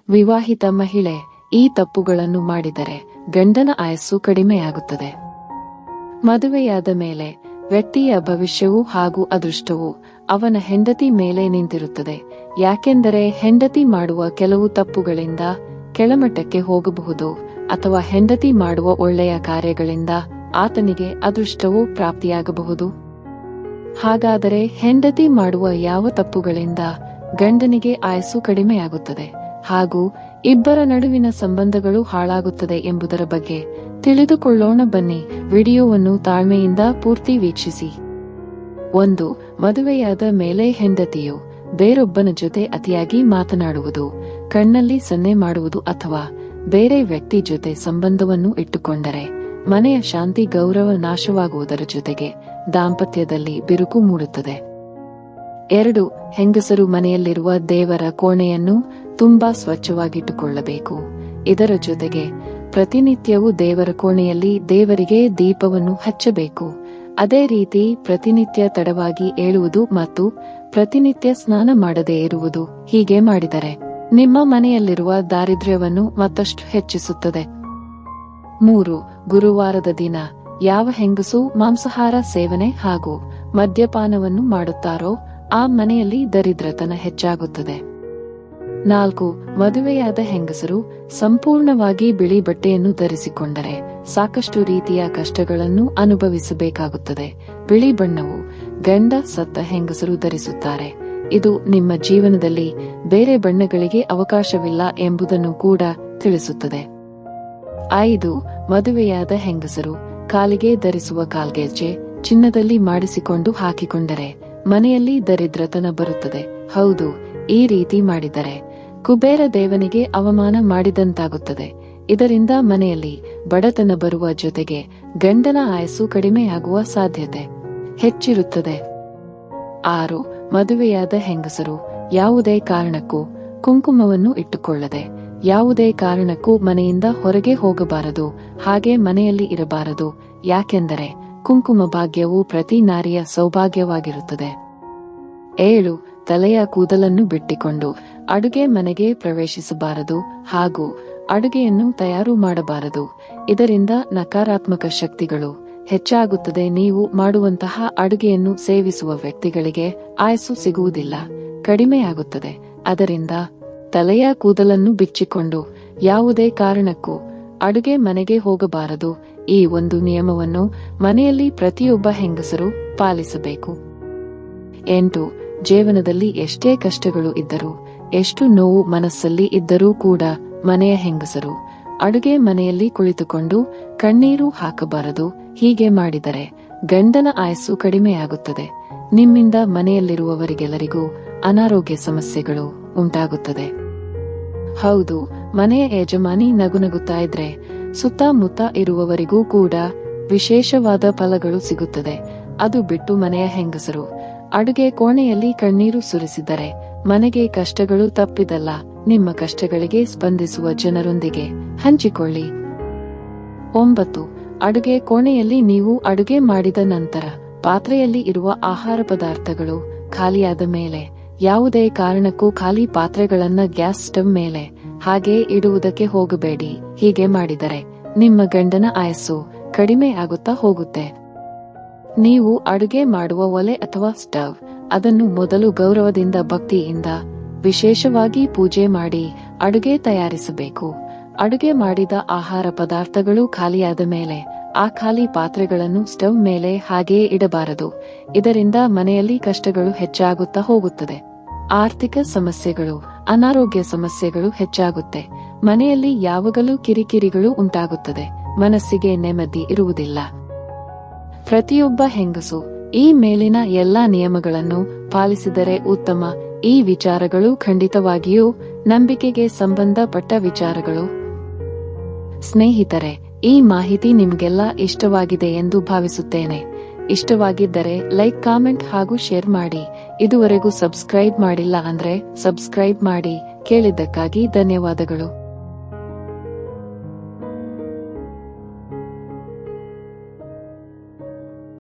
ವಿವಾಹಿತ ಮಹಿಳೆ ಈ ತಪ್ಪುಗಳನ್ನು ಮಾಡಿದರೆ ಗಂಡನ ಆಯಸ್ಸು ಕಡಿಮೆಯಾಗುತ್ತದೆ. ಮದುವೆಯಾದ ಮೇಲೆ ವ್ಯಕ್ತಿಯ ಭವಿಷ್ಯವು ಹಾಗೂ ಅದೃಷ್ಟವು ಅವನ ಹೆಂಡತಿ ಮೇಲೆ ನಿಂತಿರುತ್ತದೆ. ಯಾಕೆಂದರೆ ಹೆಂಡತಿ ಮಾಡುವ ಕೆಲವು ತಪ್ಪುಗಳಿಂದ ಕೆಳಮಟ್ಟಕ್ಕೆ ಹೋಗಬಹುದು ಅಥವಾ ಹೆಂಡತಿ ಮಾಡುವ ಒಳ್ಳೆಯ ಕಾರ್ಯಗಳಿಂದ ಆತನಿಗೆ ಅದೃಷ್ಟವು ಪ್ರಾಪ್ತಿಯಾಗಬಹುದು. ಹಾಗಾದರೆ ಹೆಂಡತಿ ಮಾಡುವ ಯಾವ ತಪ್ಪುಗಳಿಂದ ಗಂಡನಿಗೆ ಆಯಸ್ಸು ಕಡಿಮೆಯಾಗುತ್ತದೆ ಹಾಗೂ ಇಬ್ಬರ ನಡುವಿನ ಸಂಬಂಧಗಳು ಹಾಳಾಗುತ್ತದೆ ಎಂಬುದರ ಬಗ್ಗೆ ತಿಳಿದುಕೊಳ್ಳೋಣ ಬನ್ನಿ. ವಿಡಿಯೋವನ್ನು ತಾಳ್ಮೆಯಿಂದ ಪೂರ್ತಿ ವೀಕ್ಷಿಸಿ. 1. ಮದುವೆಯಾದ ಮೇಲೆ ಹೆಂಡತಿಯು ಬೇರೊಬ್ಬನ ಜೊತೆ ಅತಿಯಾಗಿ ಮಾತನಾಡುವುದು, ಕಣ್ಣಲ್ಲಿ ಸನ್ನೆ ಮಾಡುವುದು ಅಥವಾ ಬೇರೆ ವ್ಯಕ್ತಿ ಜೊತೆ ಸಂಬಂಧವನ್ನು ಇಟ್ಟುಕೊಂಡರೆ ಮನೆಯ ಶಾಂತಿ ಗೌರವ ನಾಶವಾಗುವುದರ ಜೊತೆಗೆ ದಾಂಪತ್ಯದಲ್ಲಿ ಬಿರುಕು ಮೂಡುತ್ತದೆ. 2. ಹೆಂಗಸರು ಮನೆಯಲ್ಲಿರುವ ದೇವರ ಕೋಣೆಯನ್ನು ತುಂಬಾ ಸ್ವಚ್ಛವಾಗಿಟ್ಟುಕೊಳ್ಳಬೇಕು. ಇದರ ಜೊತೆಗೆ ಪ್ರತಿನಿತ್ಯವೂ ದೇವರ ಕೋಣೆಯಲ್ಲಿ ದೇವರಿಗೆ ದೀಪವನ್ನು ಹಚ್ಚಬೇಕು. ಅದೇ ರೀತಿ ಪ್ರತಿನಿತ್ಯ ತಡವಾಗಿ ಏಳುವುದು ಮತ್ತು ಪ್ರತಿನಿತ್ಯ ಸ್ನಾನ ಮಾಡದೇ ಇರುವುದು ಹೀಗೆ ಮಾಡಿದರೆ ನಿಮ್ಮ ಮನೆಯಲ್ಲಿರುವ ದಾರಿದ್ರ್ಯವನ್ನು ಮತ್ತಷ್ಟು ಹೆಚ್ಚಿಸುತ್ತದೆ. 3. ಗುರುವಾರದ ದಿನ ಯಾವ ಹೆಂಗಸು ಮಾಂಸಾಹಾರ ಸೇವನೆ ಹಾಗೂ ಮದ್ಯಪಾನವನ್ನು ಮಾಡುತ್ತಾರೋ ಆ ಮನೆಯಲ್ಲಿ ದರಿದ್ರತನ ಹೆಚ್ಚಾಗುತ್ತದೆ. 4. ಮದುವೆಯಾದ ಹೆಂಗಸರು ಸಂಪೂರ್ಣವಾಗಿ ಬಿಳಿ ಬಟ್ಟೆಯನ್ನು ಧರಿಸಿಕೊಂಡರೆ ಸಾಕಷ್ಟು ರೀತಿಯ ಕಷ್ಟಗಳನ್ನು ಅನುಭವಿಸಬೇಕಾಗುತ್ತದೆ. ಬಿಳಿ ಬಣ್ಣವು ಗಂಡ ಸತ್ತ ಹೆಂಗಸರು ಧರಿಸುತ್ತಾರೆ. ಇದು ನಿಮ್ಮ ಜೀವನದಲ್ಲಿ ಬೇರೆ ಬಣ್ಣಗಳಿಗೆ ಅವಕಾಶವಿಲ್ಲ ಎಂಬುದನ್ನು ಕೂಡ ತಿಳಿಸುತ್ತದೆ. 5. ಮದುವೆಯಾದ ಹೆಂಗಸರು ಕಾಲಿಗೆ ಧರಿಸುವ ಕಾಲ್ಗೆಜ್ಜೆ ಚಿನ್ನದಲ್ಲಿ ಮಾಡಿಸಿಕೊಂಡು ಹಾಕಿಕೊಂಡರೆ ಮನೆಯಲ್ಲಿ ದರಿದ್ರತನ ಬರುತ್ತದೆ. ಹೌದು, ಈ ರೀತಿ ಮಾಡಿದರೆ ಕುಬೇರ ದೇವನಿಗೆ ಅವಮಾನ ಮಾಡಿದಂತಾಗುತ್ತದೆ. ಇದರಿಂದ ಮನೆಯಲ್ಲಿ ಬಡತನ ಬರುವ ಜೊತೆಗೆ ಗಂಡನ ಆಯಸ್ಸು ಕಡಿಮೆಯಾಗುವ ಸಾಧ್ಯತೆ ಹೆಚ್ಚಿರುತ್ತದೆ. 6. ಮದುವೆಯಾದ ಹೆಂಗಸರು ಯಾವುದೇ ಕಾರಣಕ್ಕೂ ಕುಂಕುಮವನ್ನು ಇಟ್ಟುಕೊಳ್ಳದೆ ಯಾವುದೇ ಕಾರಣಕ್ಕೂ ಮನೆಯಿಂದ ಹೊರಗೆ ಹೋಗಬಾರದು, ಹಾಗೆ ಮನೆಯಲ್ಲಿ ಇರಬಾರದು. ಯಾಕೆಂದರೆ ಕುಂಕುಮ ಭಾಗ್ಯವು ಪ್ರತಿ ನಾರಿಯ ಸೌಭಾಗ್ಯವಾಗಿರುತ್ತದೆ. 7. ತಲೆಯ ಕೂದಲನ್ನು ಬಿಟ್ಟಿಕೊಂಡು ಅಡುಗೆ ಮನೆಗೆ ಪ್ರವೇಶಿಸಬಾರದು ಹಾಗೂ ಅಡುಗೆಯನ್ನು ತಯಾರು ಮಾಡಬಾರದು. ಇದರಿಂದ ನಕಾರಾತ್ಮಕ ಶಕ್ತಿಗಳು ಹೆಚ್ಚಾಗುತ್ತದೆ. ನೀವು ಮಾಡುವಂತಹ ಅಡುಗೆಯನ್ನು ಸೇವಿಸುವ ವ್ಯಕ್ತಿಗಳಿಗೆ ಆಯಸ್ಸು ಸಿಗುವುದಿಲ್ಲ, ಕಡಿಮೆಯಾಗುತ್ತದೆ. ಅದರಿಂದ ತಲೆಯ ಕೂದಲನ್ನು ಬಿಚ್ಚಿಕೊಂಡು ಯಾವುದೇ ಕಾರಣಕ್ಕೂ ಅಡುಗೆ ಮನೆಗೆ ಹೋಗಬಾರದು. ಈ ಒಂದು ನಿಯಮವನ್ನು ಮನೆಯಲ್ಲಿ ಪ್ರತಿಯೊಬ್ಬ ಹೆಂಗಸರು ಪಾಲಿಸಬೇಕು. 8. ಜೀವನದಲ್ಲಿ ಎಷ್ಟೇ ಕಷ್ಟಗಳು ಇದ್ದರೂ ಎಷ್ಟು ನೋವು ಮನಸ್ಸಲ್ಲಿ ಇದ್ದರೂ ಕೂಡ ಮನೆಯ ಹೆಂಗಸರು ಅಡುಗೆ ಮನೆಯಲ್ಲಿ ಕುಳಿತುಕೊಂಡು ಕಣ್ಣೀರು ಹಾಕಬಾರದು. ಹೀಗೆ ಮಾಡಿದರೆ ಗಂಡನ ಆಯಸ್ಸು ಕಡಿಮೆಯಾಗುತ್ತದೆ. ನಿಮ್ಮಿಂದ ಮನೆಯಲ್ಲಿರುವವರಿಗೆಲ್ಲರಿಗೂ ಅನಾರೋಗ್ಯ ಸಮಸ್ಯೆಗಳು ಉಂಟಾಗುತ್ತದೆ. ಹೌದು, ಮನೆಯ ಯಜಮಾನಿ ನಗುನಗುತ್ತಾ ಇದ್ರೆ ಸುತ್ತಮುತ್ತ ಇರುವವರಿಗೂ ಕೂಡ ವಿಶೇಷವಾದ ಫಲಗಳು ಸಿಗುತ್ತದೆ. ಅದು ಬಿಟ್ಟು ಮನೆಯ ಹೆಂಗಸರು ಅಡುಗೆ ಕೋಣೆಯಲ್ಲಿ ಕಣ್ಣೀರು ಸುರಿಸಿದರೆ ಮನೆಗೆ ಕಷ್ಟಗಳು ತಪ್ಪಿದಲ್ಲ. ನಿಮ್ಮ ಕಷ್ಟಗಳಿಗೆ ಸ್ಪಂದಿಸುವ ಜನರೊಂದಿಗೆ ಹಂಚಿಕೊಳ್ಳಿ. 9. ಅಡುಗೆ ಕೋಣೆಯಲ್ಲಿ ನೀವು ಅಡುಗೆ ಮಾಡಿದ ನಂತರ ಪಾತ್ರೆಯಲ್ಲಿ ಇರುವ ಆಹಾರ ಪದಾರ್ಥಗಳು ಖಾಲಿಯಾದ ಮೇಲೆ ಯಾವುದೇ ಕಾರಣಕ್ಕೂ ಖಾಲಿ ಪಾತ್ರೆಗಳನ್ನ ಗ್ಯಾಸ್ ಸ್ಟವ್ ಮೇಲೆ ಹಾಗೆ ಇಡುವುದಕ್ಕೆ ಹೋಗಬೇಡಿ. ಹೀಗೆ ಮಾಡಿದರೆ ನಿಮ್ಮ ಗಂಡನ ಆಯಸ್ಸು ಕಡಿಮೆ ಆಗುತ್ತಾ ಹೋಗುತ್ತೆ. ನೀವು ಅಡುಗೆ ಮಾಡುವ ಒಲೆ ಅಥವಾ ಸ್ಟವ್ ಅದನ್ನು ಮೊದಲು ಗೌರವದಿಂದ ಭಕ್ತಿಯಿಂದ ವಿಶೇಷವಾಗಿ ಪೂಜೆ ಮಾಡಿ ಅಡುಗೆ ತಯಾರಿಸಬೇಕು. ಅಡುಗೆ ಮಾಡಿದ ಆಹಾರ ಪದಾರ್ಥಗಳು ಖಾಲಿಯಾದ ಮೇಲೆ ಆ ಖಾಲಿ ಪಾತ್ರೆಗಳನ್ನು ಸ್ಟವ್ ಮೇಲೆ ಹಾಗೆಯೇ ಇಡಬಾರದು. ಇದರಿಂದ ಮನೆಯಲ್ಲಿ ಕಷ್ಟಗಳು ಹೆಚ್ಚಾಗುತ್ತಾ ಹೋಗುತ್ತದೆ. ಆರ್ಥಿಕ ಸಮಸ್ಯೆಗಳು, ಅನಾರೋಗ್ಯ ಸಮಸ್ಯೆಗಳು ಹೆಚ್ಚಾಗುತ್ತೆ. ಮನೆಯಲ್ಲಿ ಯಾವಾಗಲೂ ಕಿರಿಕಿರಿಗಳು ಉಂಟಾಗುತ್ತದೆ. ಮನಸ್ಸಿಗೆ ನೆಮ್ಮದಿ ಇರುವುದಿಲ್ಲ. ಪ್ರತಿಯೊಬ್ಬ ಹೆಂಗಸು ಈ ಮೇಲಿನ ಎಲ್ಲಾ ನಿಯಮಗಳನ್ನು ಪಾಲಿಸಿದರೆ ಉತ್ತಮ. ಈ ವಿಚಾರಗಳು ಖಂಡಿತವಾಗಿಯೂ ನಂಬಿಕೆಗೆ ಸಂಬಂಧಪಟ್ಟ ವಿಚಾರಗಳು. ಸ್ನೇಹಿತರೆ, ಈ ಮಾಹಿತಿ ನಿಮ್ಗೆಲ್ಲ ಇಷ್ಟವಾಗಿದೆ ಎಂದು ಭಾವಿಸುತ್ತೇನೆ. ಇಷ್ಟವಾಗಿದ್ದರೆ ಲೈಕ್, ಕಾಮೆಂಟ್ ಹಾಗೂ ಶೇರ್ ಮಾಡಿ. ಇದುವರೆಗೂ ಸಬ್ಸ್ಕ್ರೈಬ್ ಮಾಡಿಲ್ಲ ಅಂದ್ರೆ ಸಬ್ಸ್ಕ್ರೈಬ್ ಮಾಡಿ. ಕೇಳಿದ್ದಕ್ಕಾಗಿ ಧನ್ಯವಾದಗಳು.